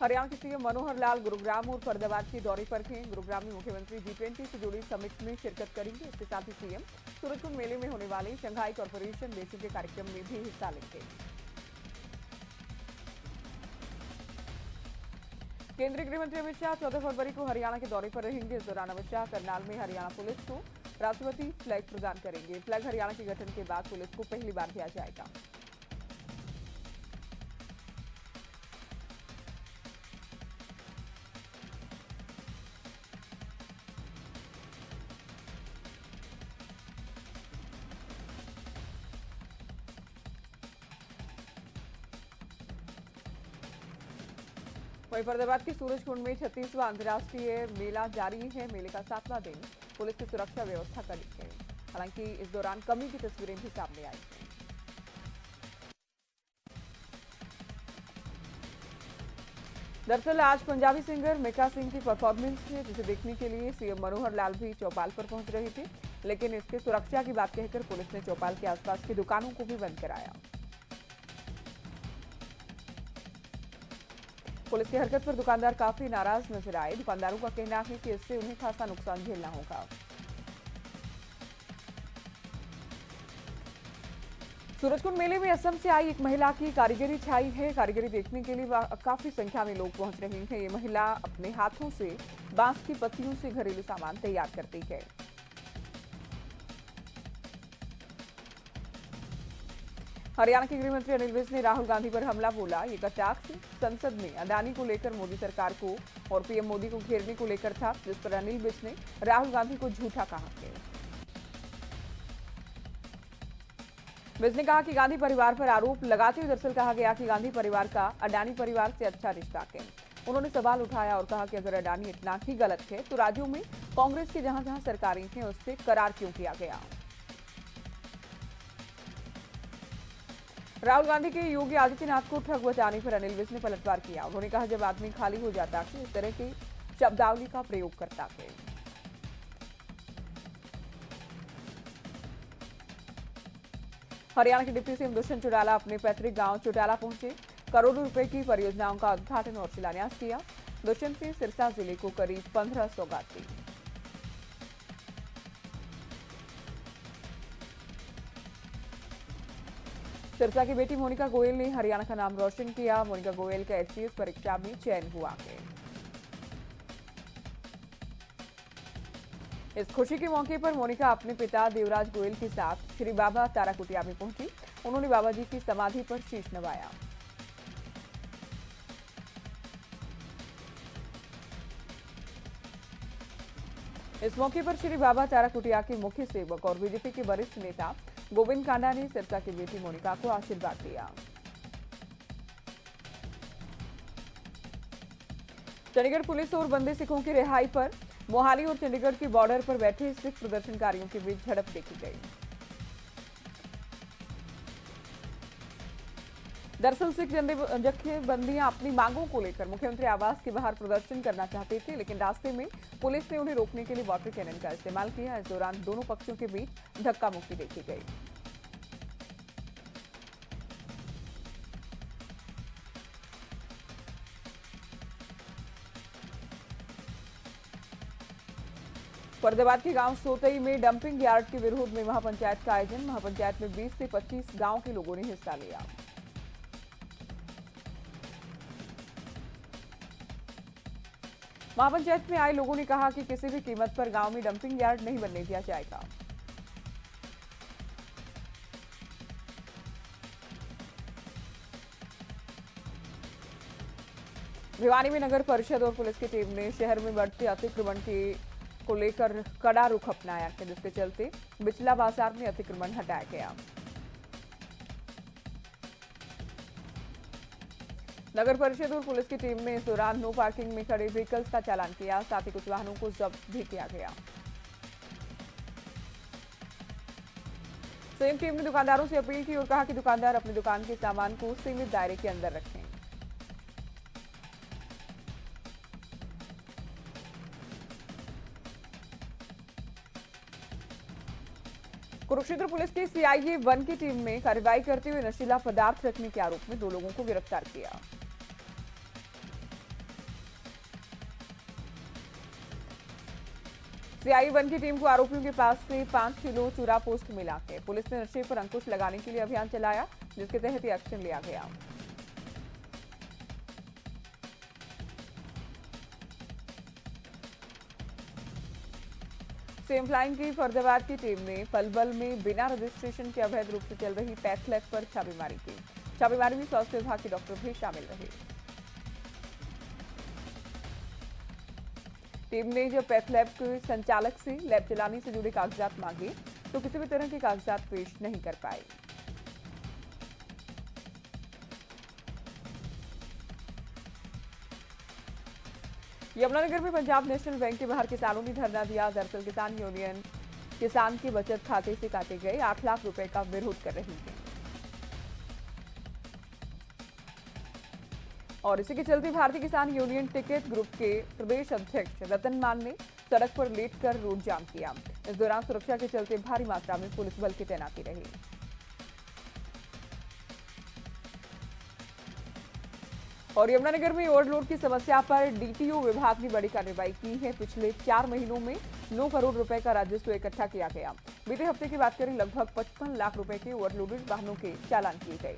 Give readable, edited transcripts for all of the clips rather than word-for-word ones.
हरियाणा के सीएम मनोहर लाल गुरुग्राम और फरीदाबाद के दौरे पर हैं। गुरुग्राम में मुख्यमंत्री G20 से जुड़ी समिट में शिरकत करेंगे। इसके साथ ही सीएम सूरजकुंड मेले में होने वाले शंघाई कॉरपोरेशन देशों के कार्यक्रम में भी हिस्सा लेंगे। केंद्रीय गृह मंत्री अमित शाह 14 फरवरी को हरियाणा के दौरे पर रहेंगे। इस दौरान अमित शाह करनाल में हरियाणा पुलिस को राष्ट्रपति फ्लैग प्रदान करेंगे। फ्लैग हरियाणा के गठन के बाद पुलिस को पहली बार दिया जाएगा। वहीं फरीदाबाद के सूरजकुंड में 36वां अंतर्राष्ट्रीय मेला जारी है। मेले का 7वां दिन पुलिस की सुरक्षा व्यवस्था कड़ी है। हालांकि इस दौरान कमी की तस्वीरें भी सामने आई हैं। दरअसल आज पंजाबी सिंगर मीका सिंह की परफॉर्मेंस है, जिसे देखने के लिए सीएम मनोहर लाल भी चौपाल पर पहुंच रहे थे। लेकिन इसके सुरक्षा की बात कहकर पुलिस ने चौपाल के आसपास की दुकानों को भी बंद कराया। पुलिस की हरकत पर दुकानदार काफी नाराज नजर आए। दुकानदारों का कहना है कि इससे उन्हें खासा नुकसान झेलना होगा। सूरजकुंड मेले में असम से आई एक महिला की कारीगरी छाई है। कारीगरी देखने के लिए काफी संख्या में लोग पहुंच रहे हैं। ये महिला अपने हाथों से बांस की पत्तियों से घरेलू सामान तैयार करती है। हरियाणा के गृह मंत्री अनिल विज ने राहुल गांधी पर हमला बोला। ये कटाक्ष संसद में अडानी को लेकर मोदी सरकार को और पीएम मोदी को घेरने को लेकर था, जिस पर अनिल विज ने राहुल गांधी को झूठा कहा है। विज ने कहा कि गांधी परिवार पर आरोप लगाते हुए दरअसल कहा गया कि गांधी परिवार का अडानी परिवार से अच्छा रिश्ता है। उन्होंने सवाल उठाया और कहा कि अगर अडानी इतना ही गलत है तो राज्यों में कांग्रेस की जहां जहां सरकारें हैं उससे करार क्यों किया गया। राहुल गांधी के योगी आदित्यनाथ को ठग बचाने पर अनिल विज ने पलटवार किया। उन्होंने कहा जब आदमी खाली हो जाता है इस तरह की शब्दावली का प्रयोग करता है। हरियाणा के डिप्टी सीएम दुष्यंत चौटाला अपने पैतृक गांव चौटाला पहुंचे। करोड़ों रुपए की परियोजनाओं का उद्घाटन और शिलान्यास किया। दुष्यंत ने सिरसा जिले को करीब 15 सौगात दी। सिरसा की बेटी मोनिका गोयल ने हरियाणा का नाम रोशन किया। मोनिका गोयल का एचसीएस परीक्षा में चयन हुआ है। इस खुशी के मौके पर मोनिका अपने पिता देवराज गोयल के साथ श्री बाबा ताराकुटिया में पहुंची। उन्होंने बाबा जी की समाधि पर शीश नवाया। इस मौके पर श्री बाबा ताराकुटिया के मुख्य सेवक और बीजेपी के वरिष्ठ नेता गोविंद कांडा ने सिरसा की बेटी मोनिका को आशीर्वाद दिया। चंडीगढ़ पुलिस और बंदी सिखों की रिहाई पर मोहाली और चंडीगढ़ की बॉर्डर पर बैठे सिख प्रदर्शनकारियों के बीच झड़प देखी गई। दरअसल सिख जत्थेबंदियां अपनी मांगों को लेकर मुख्यमंत्री आवास के बाहर प्रदर्शन करना चाहते थे, लेकिन रास्ते में पुलिस ने उन्हें रोकने के लिए वाटर कैनन का इस्तेमाल किया। इस दौरान दोनों पक्षों के बीच धक्का मुक्की देखी गई। फरीदाबाद के गांव सोतई में डंपिंग यार्ड के विरोध में महापंचायत का आयोजन। महापंचायत में 20 से 25 गांव के लोगों ने हिस्सा लिया। महापंचायत में आए लोगों ने कहा कि किसी भी कीमत पर गांव में डंपिंग यार्ड नहीं बनने दिया जाएगा। भिवानी में नगर परिषद और पुलिस की टीम ने शहर में बढ़ते अतिक्रमण को लेकर कड़ा रुख अपनाया है, जिसके चलते बिचला बाजार में अतिक्रमण हटाया गया। नगर परिषद और पुलिस की टीम ने इस दौरान नो पार्किंग में खड़े व्हीकल्स का चालान किया। साथ ही कुछ वाहनों को जब्त भी किया गया। सीएम टीम ने दुकानदारों से अपील की और कहा कि दुकानदार अपनी दुकान के सामान को सीमित दायरे के अंदर रखें। कुरुक्षेत्र पुलिस की सीआईए 1 की टीम ने कार्रवाई करते हुए नशीला पदार्थ रखने के आरोप में 2 लोगों को गिरफ्तार किया। सीआई वन की टीम को आरोपियों के पास से 5 किलो चूरा पोस्ट मिला है। पुलिस ने नशे पर अंकुश लगाने के लिए अभियान चलाया, जिसके तहत ये एक्शन लिया गया। सेम फ्लाइंग की फरीदाबाद की टीम ने पलवल में बिना रजिस्ट्रेशन के अवैध रूप से चल रही पैथ लैब पर छापेमारी की। छापेमारी में स्वास्थ्य विभाग के डॉक्टर भी शामिल रहे। टीम ने जब पैथ लैब के संचालक से लैब चलाने से जुड़े कागजात मांगे तो किसी भी तरह के कागजात पेश नहीं कर पाए। यमुनानगर में पंजाब नेशनल बैंक के बाहर किसानों ने धरना दिया। दरअसल किसान यूनियन किसान के बचत खाते से काटे गए 8 लाख रुपए का विरोध कर रही है। और इसी के चलते भारतीय किसान यूनियन टिकट ग्रुप के प्रदेश अध्यक्ष रतन मान ने सड़क पर लेटकर रोड जाम किया। इस दौरान सुरक्षा के चलते भारी मात्रा में पुलिस बल की तैनाती रही। और यमुनानगर में ओवरलोड की समस्या पर डीटीओ विभाग ने बड़ी कार्रवाई की है। पिछले 4 महीनों में 9 करोड़ रुपए का राजस्व इकट्ठा किया गया। बीते हफ्ते की बात करें, लगभग 55 लाख रुपए के ओवरलोडेड वाहनों के चालान किए गए।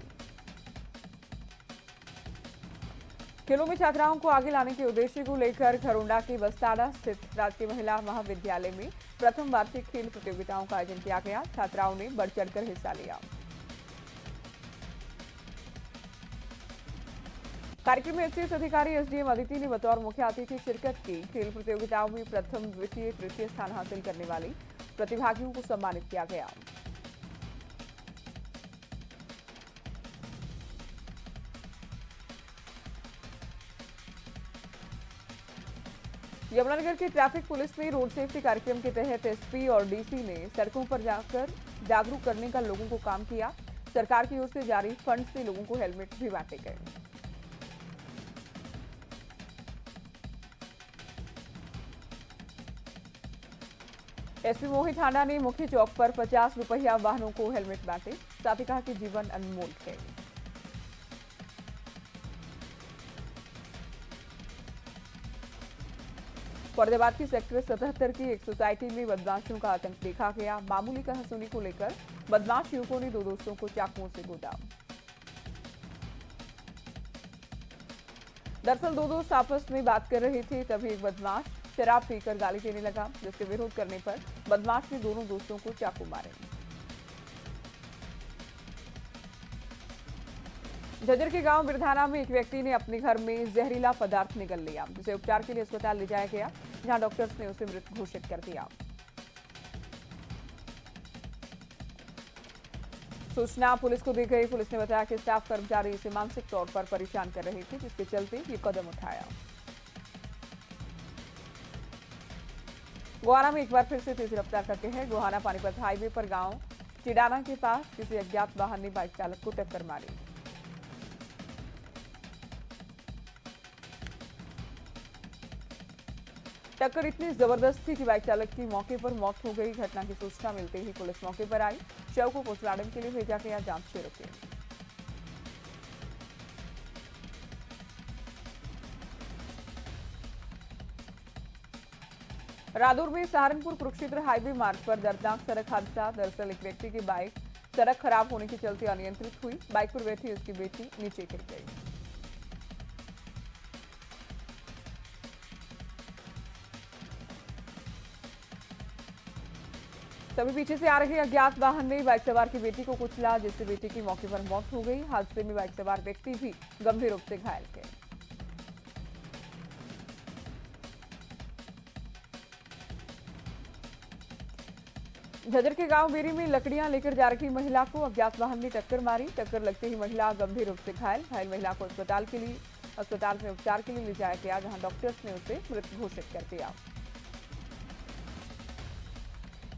खेलों में छात्राओं को आगे लाने के उद्देश्य को लेकर खरोंडा के बस्ताड़ा स्थित राजकीय महिला महाविद्यालय में प्रथम वार्षिक खेल प्रतियोगिताओं का आयोजन किया गया। छात्राओं ने बढ़ चढ़कर हिस्सा लिया। कार्यक्रम में एचसीएस अधिकारी एसडीएम अदिति ने बतौर मुख्य अतिथि शिरकत की। खेल प्रतियोगिताओं में प्रथम, द्वितीय, तृतीय स्थान हासिल करने वाले प्रतिभागियों को सम्मानित किया गया। यमुनानगर की ट्रैफिक पुलिस ने रोड सेफ्टी कार्यक्रम के तहत एसपी और डीसी ने सड़कों पर जाकर जागरूक करने का लोगों को काम किया। सरकार की ओर से जारी फंड से लोगों को हेलमेट भी बांटे गए। एसपी मोहित हांडा ने मुख्य चौक पर 50 रुपहिया वाहनों को हेलमेट बांटे। साथ ही कहा कि जीवन अनमोल है। फरीदाबाद की सेक्टर 77 की एक सोसाइटी में बदमाशों का आतंक देखा गया। मामूली कहासुनी को लेकर बदमाश युवकों ने 2 दोस्तों को चाकुओं से गोदा। दरअसल 2 दोस्त आपस में बात कर रहे थे, तभी एक बदमाश शराब पीकर गाली देने लगा, जिसके विरोध करने पर बदमाश ने दोनों दोस्तों को चाकू मारे। झज्जर के गांव बिरधाना में एक व्यक्ति ने अपने घर में जहरीला पदार्थ निगल लिया, जिसे उपचार के लिए अस्पताल ले जाया गया, जहां डॉक्टर्स ने उसे मृत घोषित कर दिया। सूचना पुलिस को दी गई। पुलिस ने बताया कि स्टाफ कर्मचारी इसे मानसिक तौर पर परेशान कर रहे थे, जिसके चलते ये कदम उठाया। गोहाना में एक बार फिर से तेज रफ्तार का कहर। गोहाना पानीपत हाईवे पर गांव चिडाना के पास किसी अज्ञात वाहन ने बाइक चालक को टक्कर मारी। टक्कर इतनी जबरदस्त थी कि बाइक चालक की मौके पर मौत हो गई। घटना की सूचना मिलते ही पुलिस मौके पर आई। शव को पोस्टमार्टम के लिए भेजा गया। जांच शुरू की। रादौर में सहारनपुर कुरुक्षेत्र हाईवे मार्ग पर दर्दनाक सड़क हादसा। दरअसल एक व्यक्ति की बाइक सड़क खराब होने के चलते अनियंत्रित हुई। बाइक पर बैठी उसकी बेटी नीचे गिर गई। तभी पीछे से आ रहे अज्ञात वाहन ने बाइक सवार की बेटी को कुचला, जिससे बेटी की मौके पर मौत हो गई। हादसे में बाइक सवार व्यक्ति भी गंभीर रूप से घायल थे। झज्जर के गांव बेरी में लकड़ियां लेकर जा रही महिला को अज्ञात वाहन ने टक्कर मारी। टक्कर लगते ही महिला गंभीर रूप से घायल। घायल महिला को अस्पताल में उपचार के लिए ले जाया गया, जहां डॉक्टर्स ने उसे मृत घोषित कर दिया।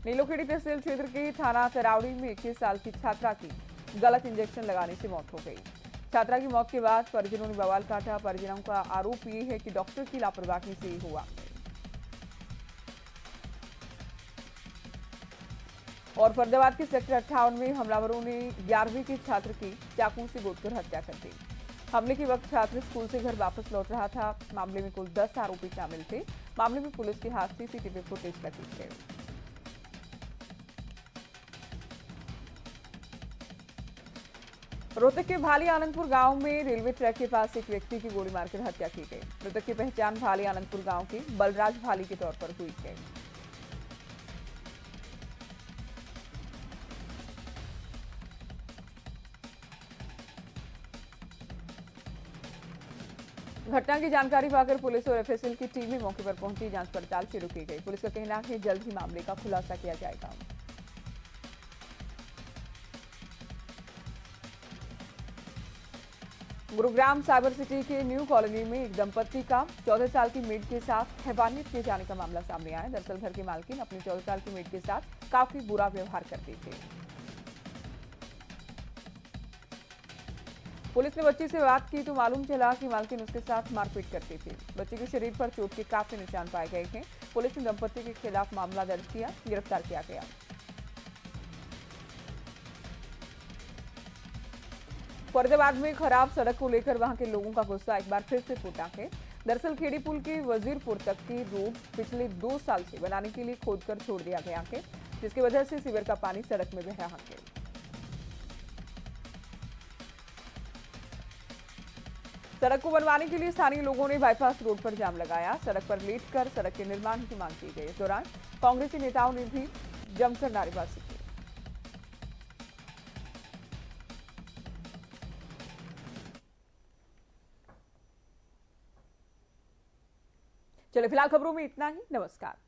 नीलोखेड़ी तहसील क्षेत्र के थाना तरावड़ी में 21 साल की छात्रा की गलत इंजेक्शन लगाने से मौत हो गई। छात्रा की मौत के बाद परिजनों ने बवाल काटा। परिजनों का आरोप ये है कि डॉक्टर की लापरवाही से हुआ। और फरीदाबाद के सेक्टर 58 में हमलावरों ने 11वीं के छात्र की चाकू से गोदकर हत्या कर दी। हमले के वक्त छात्र स्कूल से घर वापस लौट रहा था। मामले में कुल 10 आरोपी शामिल थे। मामले में पुलिस के हाथ सीसीटीवी फुटेज लगी है। रोहतक के भाली आनंदपुर गांव में रेलवे ट्रैक के पास एक व्यक्ति की गोली मारकर हत्या की गई। मृतक की पहचान भाली आनंदपुर गांव के बलराज भाली के तौर पर हुई है। घटना की जानकारी पाकर पुलिस और एफएसएल की टीमें मौके पर पहुंची। जांच पड़ताल शुरू की गई। पुलिस का कहना है जल्द ही मामले का खुलासा किया जाएगा। गुरुग्राम साइबर सिटी के न्यू कॉलोनी में एक दंपत्ति का 14 साल की मेड के साथ हैवानियत किए जाने का मामला सामने आया। दरअसल घर की मालकिन अपनी 14 साल की मेड के साथ काफी बुरा व्यवहार करती थी। पुलिस ने बच्ची से बात की तो मालूम चला कि मालकिन उसके साथ मारपीट करती थी। बच्ची के शरीर पर चोट के काफी निशान पाए गए हैं। पुलिस ने दंपत्ति के खिलाफ मामला दर्ज किया, गिरफ्तार किया गया। फरीदाबाद में खराब सड़क को लेकर वहां के लोगों का गुस्सा एक बार फिर से फूटा है। दरअसल खेड़ी पुल के वजीरपुर तक की रोड पिछले 2 साल से बनाने के लिए खोदकर छोड़ दिया गया है, जिसकी वजह से सीवर का पानी सड़क में बह रहा है। सड़क को बनवाने के लिए स्थानीय लोगों ने बाईपास रोड पर जाम लगाया। सड़क पर लेटकर सड़क के निर्माण की मांग की गई। इस दौरान कांग्रेसी नेताओं ने भी जमकर नारेबाजी की। चलिए फिलहाल खबरों में इतना ही। नमस्कार।